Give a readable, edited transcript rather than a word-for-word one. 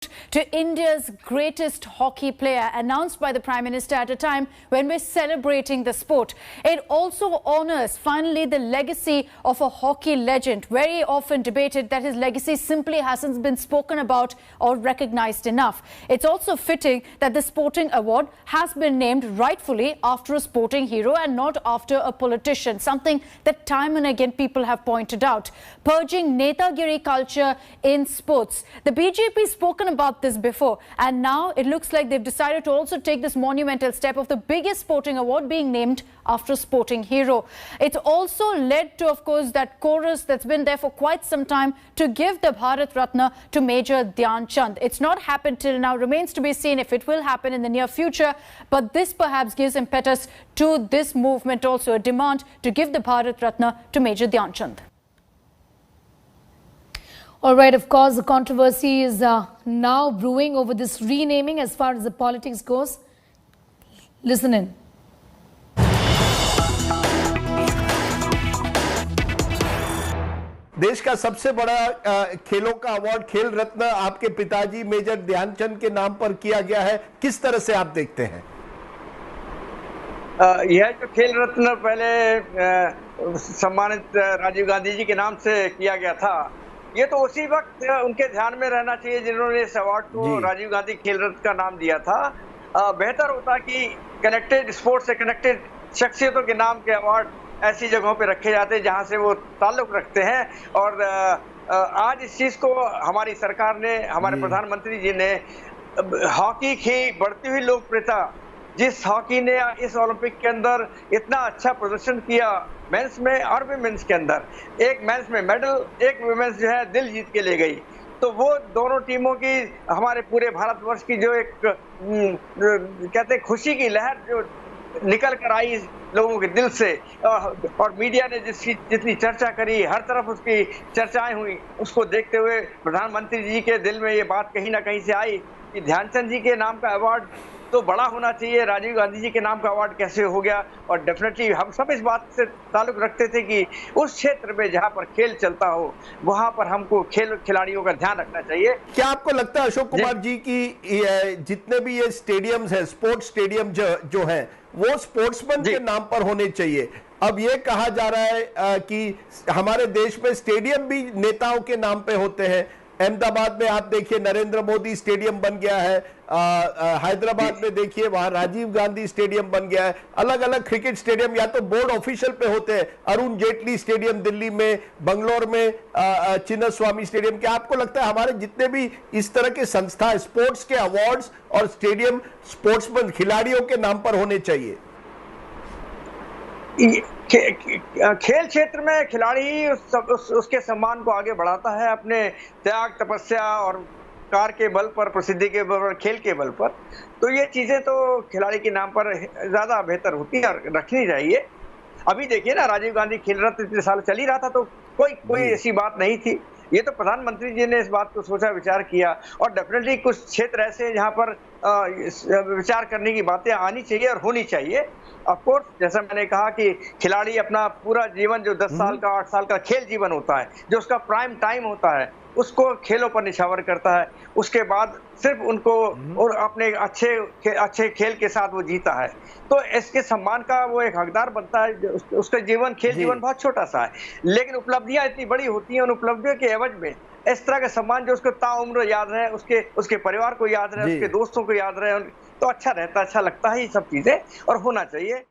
to India's greatest hockey player, announced by the Prime Minister at a time when we're celebrating the sport. It also honours finally the legacy of a hockey legend, very often debated that his legacy simply hasn't been spoken about or recognised enough. It's also fitting that the Sporting Award has been named rightfully after a sporting hero and not after a politician, something that time and again people have pointed out. Purging Netagiri culture in sports. The BJP spoken about this before, and now it looks like they've decided to also take this monumental step of the biggest sporting award being named after a sporting hero. It's also led to, of course, that chorus that's been there for quite some time to give the Bharat Ratna to Major Dhyan Chand. It's not happened till now, remains to be seen if it will happen in the near future, but this perhaps gives impetus to this movement, also a demand to give the Bharat Ratna to Major Dhyan Chand. All right, of course, the controversy is now brewing over this renaming as far as the politics goes. Listen in. देश का सबसे बड़ा खेलों का award खेल रत्न आपके पिताजी major Dhyanchand के नाम पर किया गया है, किस तरह से आप देखते हैं? यह जो खेल रत्न पहले सम्मानित राजीव गांधी जी के नाम से किया गया था, ये तो उसी वक्त उनके ध्यान में रहना चाहिए जिन्होंने इस अवार्ड को राजीव गांधी खेल रत्न का नाम दिया था। बेहतर होता कि कनेक्टेड स्पोर्ट्स से कनेक्टेड शख्सियतों के नाम के अवार्ड ऐसी जगहों पे रखे जाते हैं जहां से वो ताल्लुक रखते हैं। और आज इस चीज को हमारी सरकार ने, हमारे प्रधानमंत्री जी ने हॉकी की बढ़ती हुई लोकप्रियता, जिस हॉकी ने इस ओलंपिक के अंदर इतना अच्छा प्रदर्शन किया मेंस में और वुमेन्स के अंदर, एक मेंस में मेडल, एक वुमेन्स जो है दिल जीत के ले गई, तो वो दोनों टीमों की, हमारे पूरे भारतवर्ष की जो एक कहते हैं खुशी की लहर जो निकल कर आई लोगों के दिल से, और मीडिया ने जितनी चर्चा करी, हर तरफ उसकी चर्चाएं हुई, उसको देखते हुए प्रधानमंत्री जी के दिल में ये बात कहीं ना कहीं से आई कि ध्यानचंद जी के नाम का अवार्ड तो बड़ा होना चाहिए, राजीव गांधी जी के नाम का अवार्ड कैसे हो गया। और डेफिनेटली हम सब इस बात से ताल्लुक रखते थे कि उस क्षेत्र में जहां पर खेल चलता हो वहां पर हमको खिलाड़ियों का ध्यान रखना चाहिए। क्या आपको लगता है अशोक कुमार जी की जितने भी ये स्टेडियम्स हैं, स्पोर्ट्स स्टेडियम जो है वो स्पोर्ट्समैन के नाम पर होने चाहिए? अब ये कहा जा रहा है कि हमारे देश में स्टेडियम भी नेताओं के नाम पे होते हैं। अहमदाबाद में आप देखिए नरेंद्र मोदी स्टेडियम बन गया है, हैदराबाद में देखिए वहां राजीव गांधी स्टेडियम बन गया है। अलग अलग क्रिकेट स्टेडियम या तो बोर्ड ऑफिशियल पे होते हैं, अरुण जेटली स्टेडियम दिल्ली में, बंगलोर में चिन्नस्वामी स्टेडियम। क्या आपको लगता है हमारे जितने भी इस तरह के संस्था स्पोर्ट्स के अवार्ड्स और स्टेडियम स्पोर्ट्समैन खिलाड़ियों के नाम पर होने चाहिए? खेल क्षेत्र में खिलाड़ी ही उसके सम्मान को आगे बढ़ाता है अपने त्याग, तपस्या और कार के बल पर, प्रसिद्धि के बल पर, खेल के बल पर। तो ये चीजें तो खिलाड़ी के नाम पर ज्यादा बेहतर होती है और रखनी चाहिए। अभी देखिए ना, राजीव गांधी खेल रत्न इतने साल चल ही रहा था तो कोई ऐसी बात नहीं थी। ये तो प्रधानमंत्री जी ने इस बात को सोचा, विचार किया, और डेफिनेटली कुछ क्षेत्र ऐसे हैं जहां पर विचार करने की बातें आनी चाहिए और होनी चाहिए। ऑफ कोर्स, जैसा मैंने कहा कि खिलाड़ी अपना पूरा जीवन जो 10 साल का, 8 साल का खेल जीवन होता है, जो उसका प्राइम टाइम होता है, उसको खेलों पर निछावर करता है। उसके बाद सिर्फ उनको और अपने अच्छे खेल के साथ वो जीता है, तो इसके सम्मान का वो एक हकदार बनता है। उसका खेल जीवन बहुत छोटा सा है, लेकिन उपलब्धियां इतनी बड़ी होती हैं। उन उपलब्धियों के एवज में इस तरह का सम्मान जो उसको ताउम्र याद रहे, उसके परिवार को याद रहे, उसके दोस्तों को याद रहे, तो अच्छा रहता, अच्छा लगता है ये सब चीजें, और होना चाहिए।